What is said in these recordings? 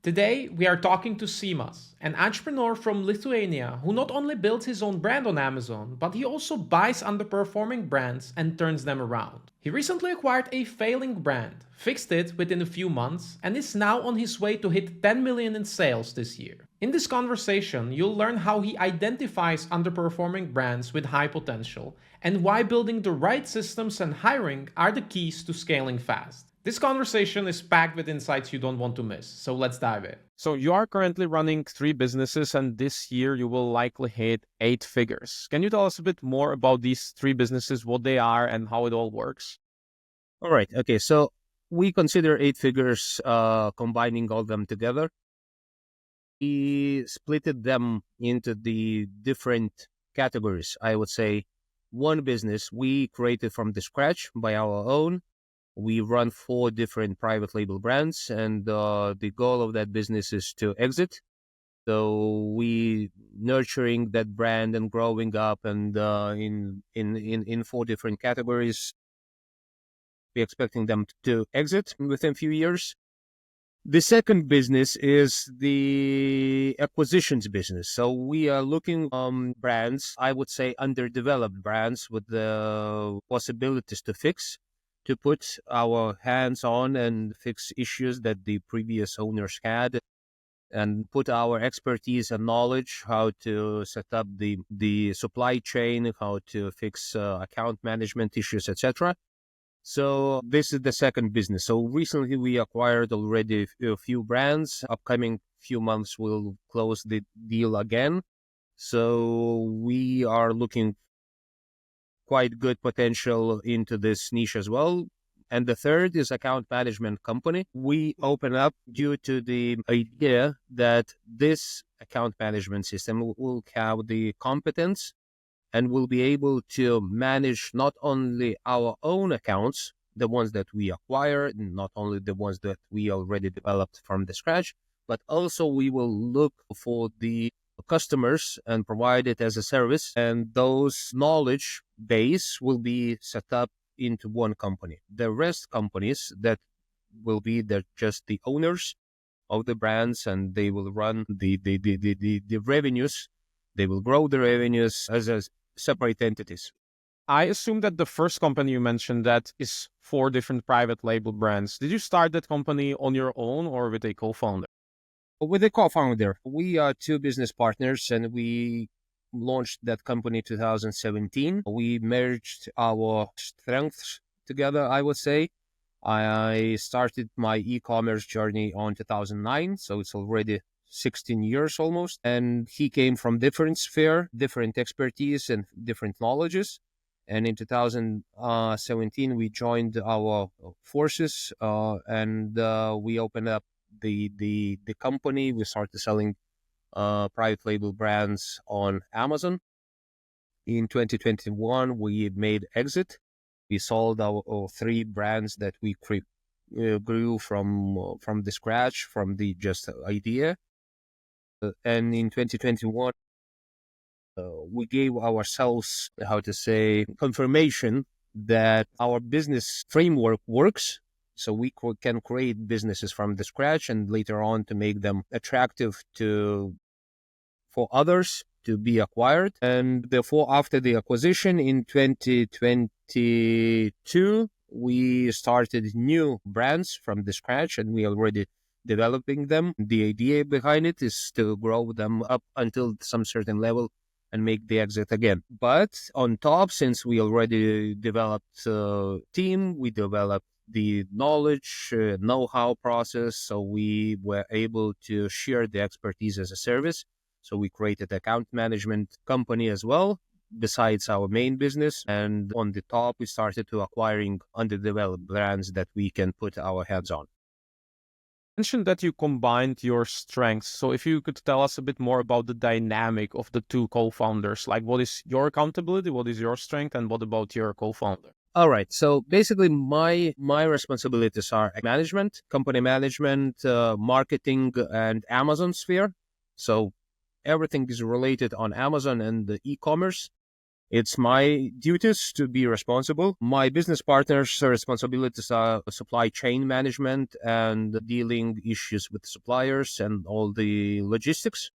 Today, we are talking to Simas, an entrepreneur from Lithuania who not only builds his own brand on Amazon, but he also buys underperforming brands and turns them around. He recently acquired a failing brand, fixed it within a few months, and is now on his way to hit 10 million in sales this year. In this conversation, you'll learn how he identifies underperforming brands with high potential and why building the right systems and hiring are the keys to scaling fast. This conversation is packed with insights you don't want to miss, so let's dive in. So, you are currently running three businesses, and this year you will likely hit 8 figures. Can you tell us a bit more about these three businesses, what they are, and how it all works? All right. Okay. So we consider 8 figures, combining all them together. We splitted them into the different categories. I would say one business we created from the scratch by our own. We run 4 different private label brands, and the goal of that business is to exit. So we nurturing that brand and growing up, and in 4 different categories. We're expecting them to exit within a few years. The second business is the acquisitions business. So we are looking brands, I would say underdeveloped brands with the possibilities to fix, to put our hands on and fix issues that the previous owners had, and put our expertise and knowledge how to set up the supply chain, how to fix account management issues, etc. So this is the second business. So recently we acquired already a few brands. Upcoming few months we'll close the deal again. So we are looking quite good potential into this niche as well. And the third is account management company. We open up due to the idea that this account management system will have the competence and will be able to manage not only our own accounts, the ones that we acquire, not only the ones that we already developed from the scratch, but also we will look for the customers and provide it as a service. And those knowledge base will be set up into one company. The rest companies that will be just the owners of the brands, and they will run the revenues. They will grow the revenues as separate entities. I assume that the first company you mentioned that is 4 different private label brands. Did you start that company on your own or with a co-founder? With a co-founder, we are two business partners, and we launched that company 2017. We merged our strengths together, I would say. I started my e-commerce journey on 2009, so it's already 16 years almost. And he came from different sphere, different expertise and different knowledges. And in 2017, we joined our forces, and we opened up the company. We started selling private label brands on Amazon. In 2021, we made exit. We sold our 3 brands that we grew from the scratch, from the just idea. And in 2021, we gave ourselves, how to say, confirmation that our business framework works. So we can create businesses from the scratch and later on to make them attractive for others to be acquired. And therefore, after the acquisition in 2022, we started new brands from the scratch, and we already developing them. The idea behind it is to grow them up until some certain level and make the exit again. But on top, since we already developed a team, we developed the knowledge, know-how process, so we were able to share the expertise as a service. So we created an account management company as well, besides our main business. And on the top, we started to acquiring underdeveloped brands that we can put our hands on. You mentioned that you combined your strengths. So if you could tell us a bit more about the dynamic of the two co-founders, like what is your accountability, what is your strength, and what about your co-founder? All right. So basically, my responsibilities are management, company management, marketing, and Amazon sphere. So everything is related on Amazon and the e-commerce. It's my duties to be responsible. My business partner's responsibilities are supply chain management and dealing issues with suppliers and all the logistics.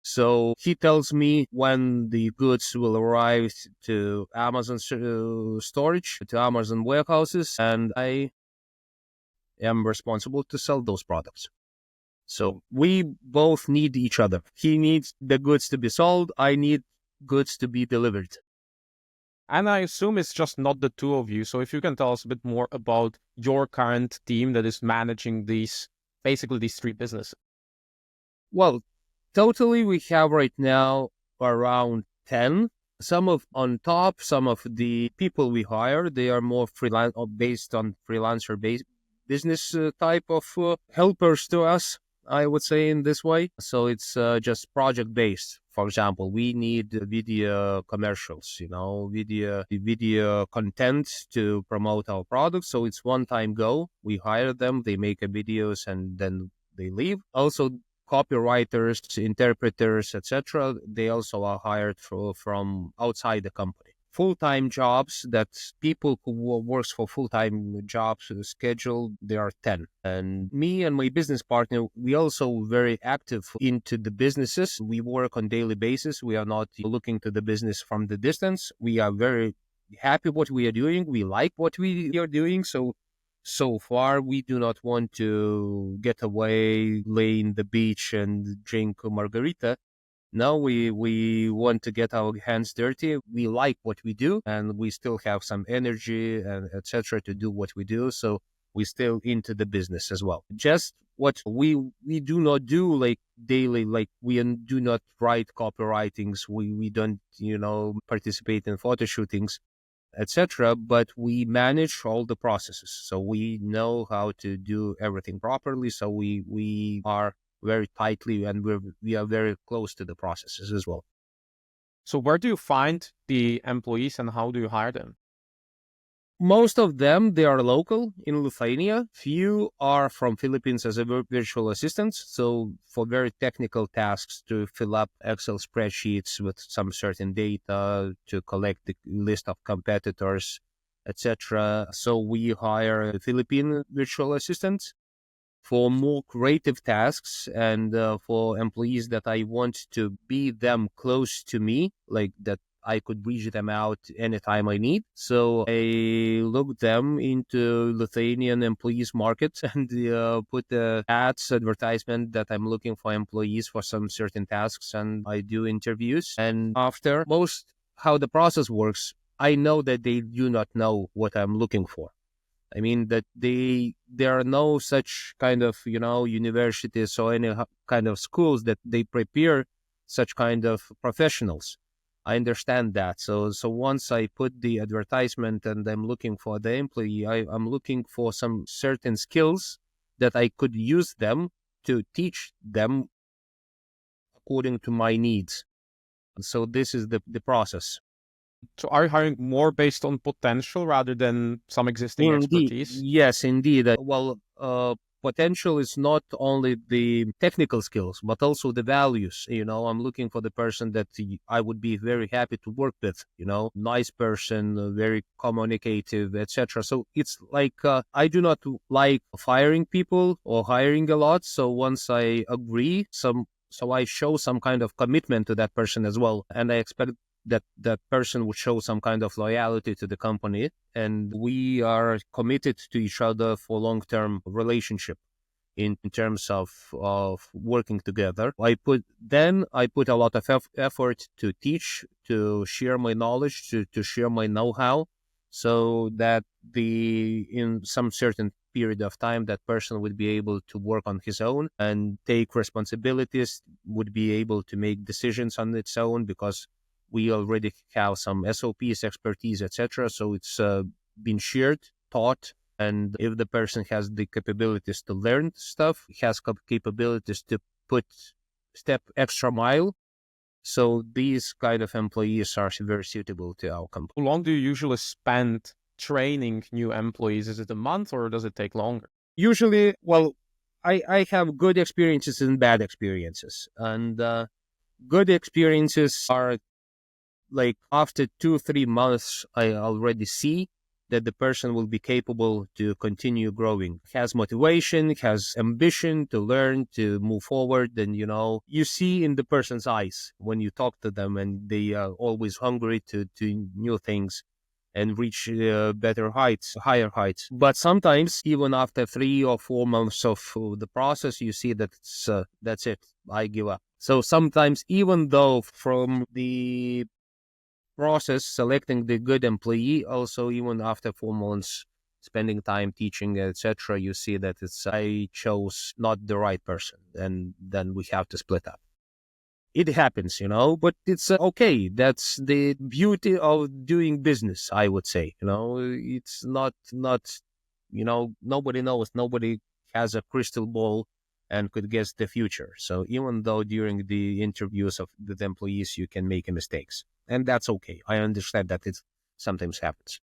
So he tells me when the goods will arrive to Amazon storage, to Amazon warehouses, and I am responsible to sell those products. So we both need each other. He needs the goods to be sold. I need goods to be delivered. And I assume it's just not the two of you. So if you can tell us a bit more about your current team that is managing basically these three businesses. Well, totally we have right now around 10. Some of on top, some of the people we hire, they are more freelance or based on freelancer based business type of helpers to us, I would say in this way. So it's just project based. For example, we need video commercials, video content to promote our products. So it's one time go. We hire them, they make a videos and then they leave. Also, copywriters, interpreters, etc. They also are hired from outside the company. Full-time jobs that people who works for full-time jobs schedule, there are 10. And me and my business partner, we also very active into the businesses. We work on daily basis. We are not looking to the business from the distance. We are very happy what we are doing. We like what we are doing. So far, we do not want to get away, lay in the beach and drink a margarita. No, we want to get our hands dirty. We like what we do, and we still have some energy and etc. to do what we do. So we still into the business as well. Just what we do not do like daily, like we do not write copywritings. We don't participate in photo shootings, etc. But we manage all the processes, so we know how to do everything properly. So we are very tightly and we are very close to the processes as well. So where do you find the employees and how do you hire them? Most of them, they are local in Lithuania. Few are from Philippines as a virtual assistants. So for very technical tasks to fill up Excel spreadsheets with some certain data, to collect the list of competitors, etc. So we hire Philippine virtual assistants. For more creative tasks and for employees that I want to be them close to me, like that I could reach them out anytime I need. So I look them into Lithuanian employees market and put the ads advertisement that I'm looking for employees for some certain tasks, and I do interviews. And after most how the process works, I know that they do not know what I'm looking for. I mean that there are no such kind of universities or any kind of schools that they prepare such kind of professionals. I understand that. So once I put the advertisement and I'm looking for the employee, I'm looking for some certain skills that I could use them to teach them according to my needs. So this is the process. So are you hiring more based on potential rather than some existing Indeed, expertise? yes, indeed. Well, potential is not only the technical skills, but also the values. I'm looking for the person that I would be very happy to work with. Nice person, very communicative, etc. So it's like I do not like firing people or hiring a lot. So once I agree, so I show some kind of commitment to that person as well, and I expect that person would show some kind of loyalty to the company, and we are committed to each other for long-term relationship in terms of working together. I put a lot of effort to teach, to share my knowledge, to share my know-how, so that in some certain period of time that person would be able to work on his own and take responsibilities, would be able to make decisions on its own, because we already have some SOPs, expertise, etc. So it's been shared, taught, and if the person has the capabilities to learn stuff, has capabilities to put step extra mile. So these kind of employees are very suitable to our company. How long do you usually spend training new employees? Is it a month or does it take longer? Usually, well, I have good experiences and bad experiences. And good experiences are like after 2-3 months, I already see that the person will be capable to continue growing, has motivation, has ambition to learn, to move forward. And, you see in the person's eyes when you talk to them, and they are always hungry to new things and reach better heights, higher heights. But sometimes, even after 3 or 4 months of the process, you see that that's it. I give up. So sometimes, even though from the process selecting the good employee, also even after 4 months spending time teaching, etc., you see that I chose not the right person, and then we have to split up. It happens, but it's okay. That's the beauty of doing business, I would say. It's not nobody knows, nobody has a crystal ball and could guess the future. So even though during the interviews of the employees you can make mistakes, and that's okay. I understand that it sometimes happens.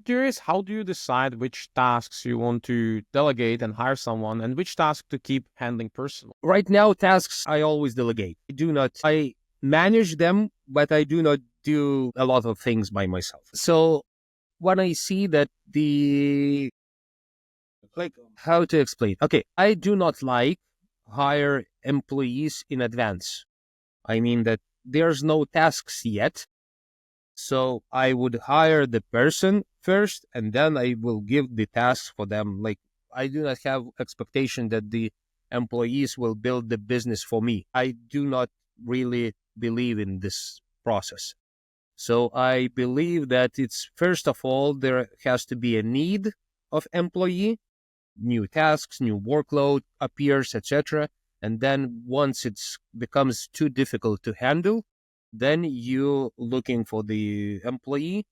Curious, how do you decide which tasks you want to delegate and hire someone, and which tasks to keep handling personally? Right now, tasks I always delegate. I manage them, but I do not do a lot of things by myself. So when I see that like, how to explain? Okay, I do not like hire employees in advance. I mean that there's no tasks yet. So I would hire the person first, and then I will give the tasks for them. Like, I do not have expectation that the employees will build the business for me. I do not really believe in this process. So I believe that it's, first of all, there has to be a need of employee, new tasks, new workload appears, etc. And then once it becomes too difficult to handle, then you looking for the employee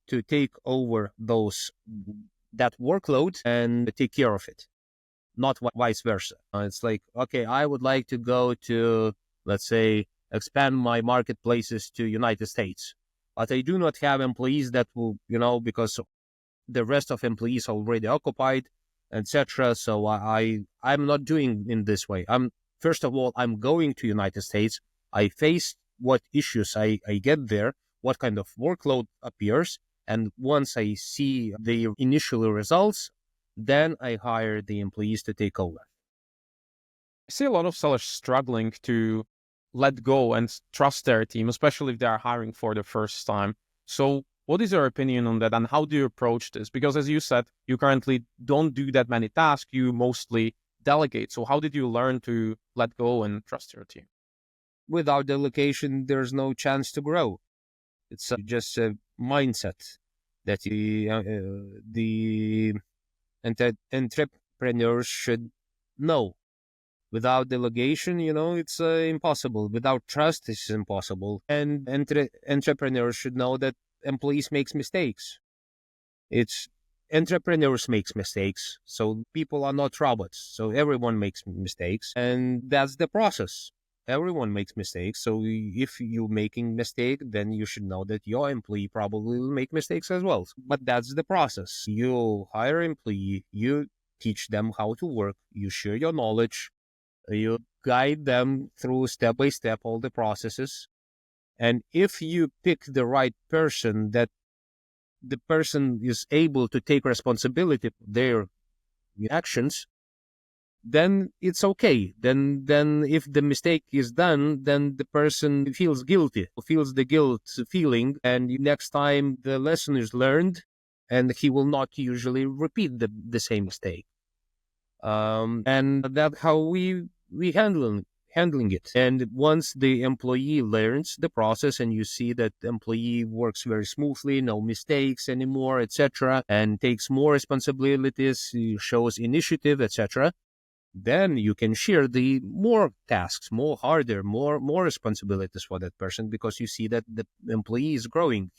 to take over that workload and take care of it, not vice versa. It's like, okay, I would like to go to, let's say, expand my marketplaces to United States, but I do not have employees that will, because the rest of employees already occupied, etc. So I'm not doing in this way. First of all, I'm going to United States. I face what issues I get there, what kind of workload appears, and once I see the initial results, then I hire the employees to take over. I see a lot of sellers struggling to let go and trust their team, especially if they are hiring for the first time. So, what is your opinion on that, and how do you approach this? Because, as you said, you currently don't do that many tasks, you mostly delegate. So, how did you learn to let go and trust your team? Without delegation, there's no chance to grow. It's just a mindset that the entrepreneurs should know. Without delegation, it's impossible. Without trust, it's impossible. And entrepreneurs should know that employees makes mistakes. It's entrepreneurs makes mistakes. So people are not robots. So everyone makes mistakes, and that's the process. Everyone makes mistakes. So if you're making mistake, then you should know that your employee probably will make mistakes as well. But that's the process. You hire employee, you teach them how to work, you share your knowledge, you guide them through step by step all the processes. And if you pick the right person, that the person is able to take responsibility for their actions, then it's okay. Then if the mistake is done, then the person feels guilty, feels the guilt feeling, and next time the lesson is learned, and he will not usually repeat the same mistake. And that's how we handling it. And once the employee learns the process, and you see that the employee works very smoothly, no mistakes anymore, etc., and takes more responsibilities, shows initiative, etc., then you can share the more tasks, more harder, more responsibilities for that person, because you see that the employee is growing.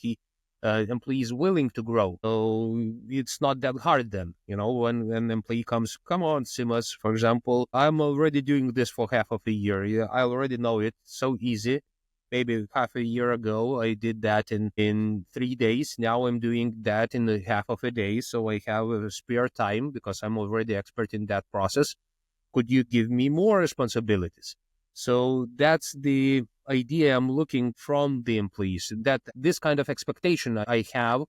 Employee is willing to grow, so it's not that hard. Then when an employee comes, come on, Simas, for example, I'm already doing this for half of a year. Yeah, I already know it. So easy. Maybe half a year ago, I did that in 3 days. Now I'm doing that in a half of a day. So I have a spare time because I'm already expert in that process. Could you give me more responsibilities? So that's the idea I'm looking from the employees, that this kind of expectation I have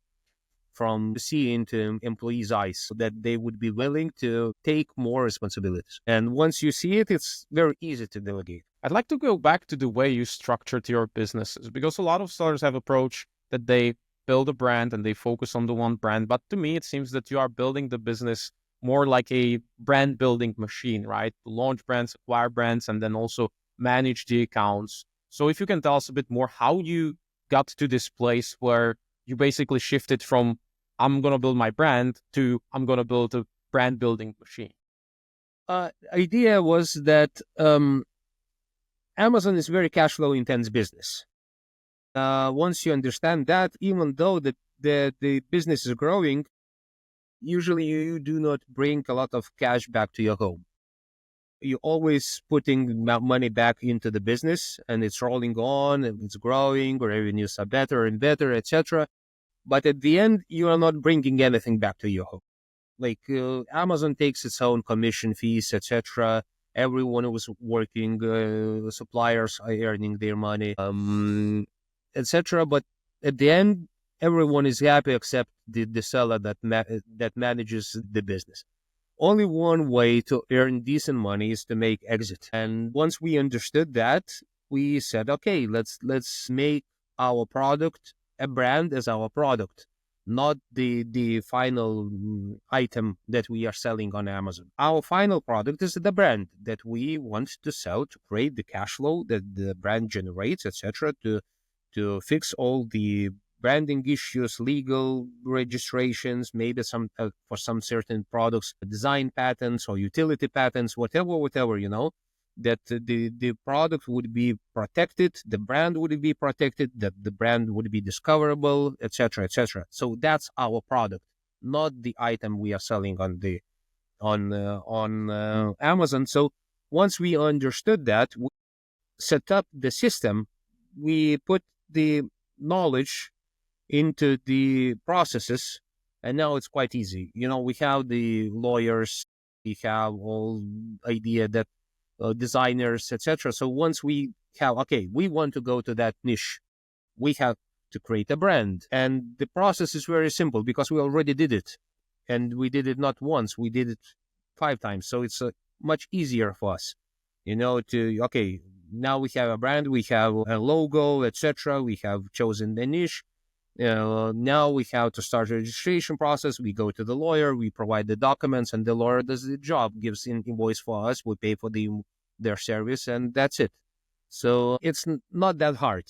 from seeing to employees' eyes, so that they would be willing to take more responsibilities. And once you see it, it's very easy to delegate. I'd like to go back to the way you structured your businesses, because a lot of sellers have approach that they build a brand and they focus on the one brand. But to me, it seems that you are building the business more like a brand building machine, right? To launch brands, acquire brands, and then also manage the accounts. So if you can tell us a bit more how you got to this place where you basically shifted from I'm going to build my brand to I'm going to build a brand building machine. Idea was that Amazon is very cash flow intense business. Once you understand that, even though the business is growing, usually you do not bring a lot of cash back to your home. You're always putting money back into the business, and it's rolling on, and it's growing, revenues are better and better, etc. But at the end, you are not bringing anything back to your home. Like Amazon takes its own commission fees, etc. Everyone who's working, suppliers are earning their money, etc. But at the end, everyone is happy except the seller that manages the business. Only one way to earn decent money is to make exit. And once we understood that, we said, okay, let's make our product a brand as our product, not the final item that we are selling on Amazon. Our final product is the brand that we want to sell to create the cash flow that the brand generates, etc. To fix all the branding issues, legal registrations, maybe some for some certain products, design patents or utility patents, whatever, that the product would be protected, the brand would be protected, that the brand would be discoverable, etc., etc. So that's our product, not the item we are selling on Amazon. So once we understood that, we set up the system, we put the knowledge into the processes, and now it's quite easy. We have the lawyers, we have all idea that designers, etc. So once we have, okay, we want to go to that niche, we have to create a brand, and the process is very simple because we already did it, and we did it not once, we did it 5 times. So it's much easier for us, to okay. Now we have a brand, we have a logo, etc. We have chosen the niche. Now we have to start a registration process. We go to the lawyer, we provide the documents, and the lawyer does the job, gives an invoice for us, we pay for their service, and that's it. So it's not that hard.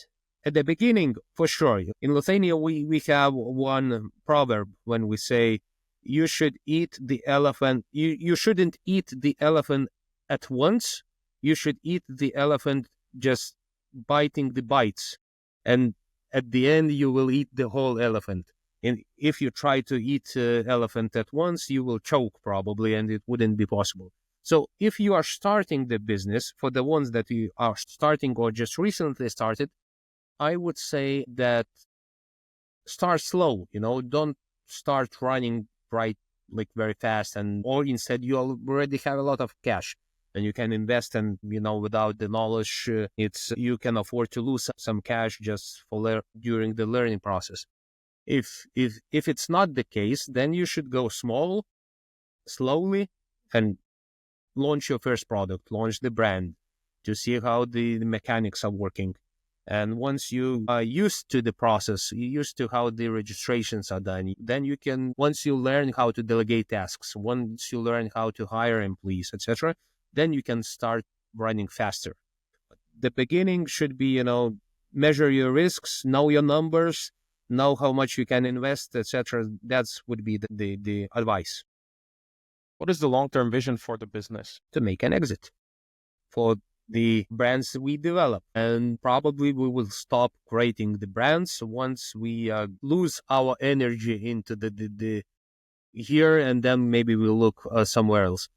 At the beginning, for sure. In Lithuania, we have one proverb when we say, you should eat the elephant. You shouldn't eat the elephant at once. You should eat the elephant just biting the bites. And at the end, you will eat the whole elephant. And if you try to eat elephant at once, you will choke probably, and it wouldn't be possible. So if you are starting the business, for the ones that you are starting or just recently started, I would say that start slow, don't start running right like very fast, or instead you already have a lot of cash and you can invest, and without the knowledge, you can afford to lose some cash just during the learning process. If it's not the case, then you should go slowly, and launch your first product, launch the brand, to see how the mechanics are working. And once you are used to the process, you're used to how the registrations are done, then once you learn how to delegate tasks, once you learn how to hire employees, etc., then you can start running faster. The beginning should be, measure your risks, know your numbers, know how much you can invest, etc. That would be the advice. What is the long-term vision for the business? To make an exit for the brands we develop. And probably we will stop creating the brands once we lose our energy into the here, and then maybe we'll look somewhere else.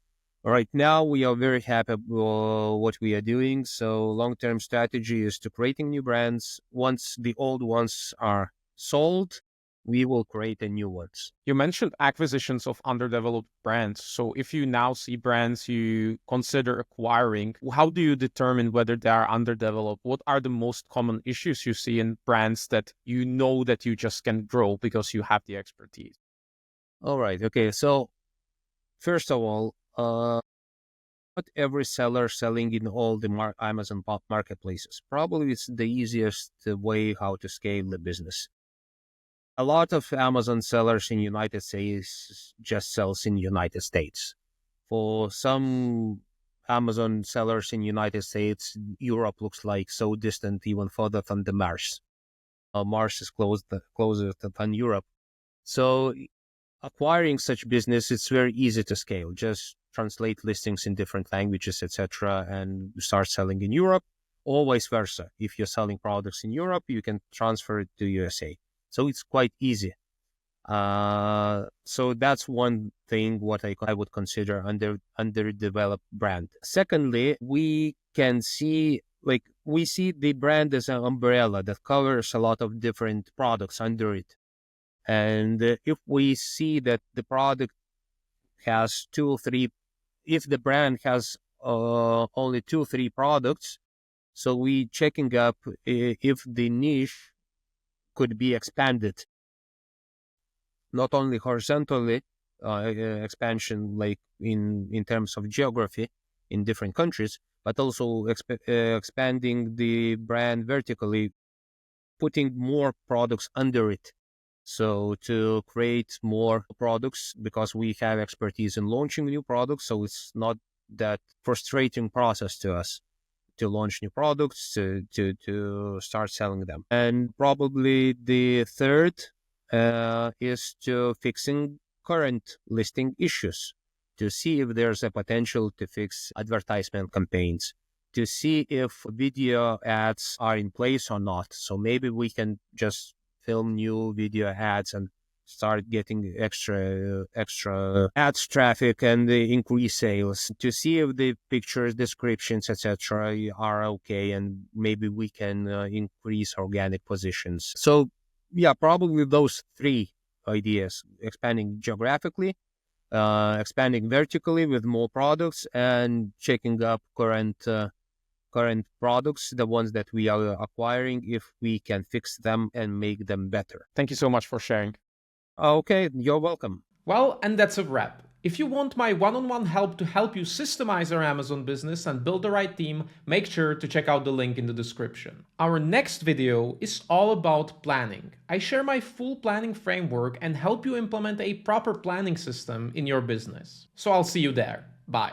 Right now, we are very happy with what we are doing. So long-term strategy is to creating new brands. Once the old ones are sold, we will create a new ones. You mentioned acquisitions of underdeveloped brands. So if you now see brands you consider acquiring, how do you determine whether they are underdeveloped? What are the most common issues you see in brands that you know that you just can grow because you have the expertise? All right. Okay. So first of all, not every seller selling in all the Amazon marketplaces. Probably it's the easiest way how to scale the business. A lot of Amazon sellers in United States just sells in United States. For some Amazon sellers in United States, Europe looks like so distant, even further than the Mars. Mars is closer than Europe. So acquiring such business, it's very easy to scale. Just translate listings in different languages, etc., and start selling in Europe, or vice versa. If you're selling products in Europe, you can transfer it to USA. So it's quite easy. So that's one thing what I would consider underdeveloped brand. Secondly, we see the brand as an umbrella that covers a lot of different products under it. And if we see that the product has if the brand has only 2-3 products, so we checking up if the niche could be expanded, not only horizontally expansion, like in terms of geography in different countries, but also expanding the brand vertically, putting more products under it. So to create more products, because we have expertise in launching new products, so it's not that frustrating process to us to launch new products, to start selling them. And probably the third is to fixing current listing issues, to see if there's a potential to fix advertisement campaigns, to see if video ads are in place or not. So maybe we can just film new video ads and start getting extra ads traffic and increase sales, to see if the pictures, descriptions, etc. are okay, and maybe we can increase organic positions. So yeah, probably those three ideas: expanding geographically, expanding vertically with more products, and checking up current products, the ones that we are acquiring, if we can fix them and make them better. Thank you so much for sharing. Okay, you're welcome. Well, and that's a wrap. If you want my one-on-one help to help you systemize your Amazon business and build the right team, make sure to check out the link in the description. Our next video is all about planning. I share my full planning framework and help you implement a proper planning system in your business. So I'll see you there. Bye.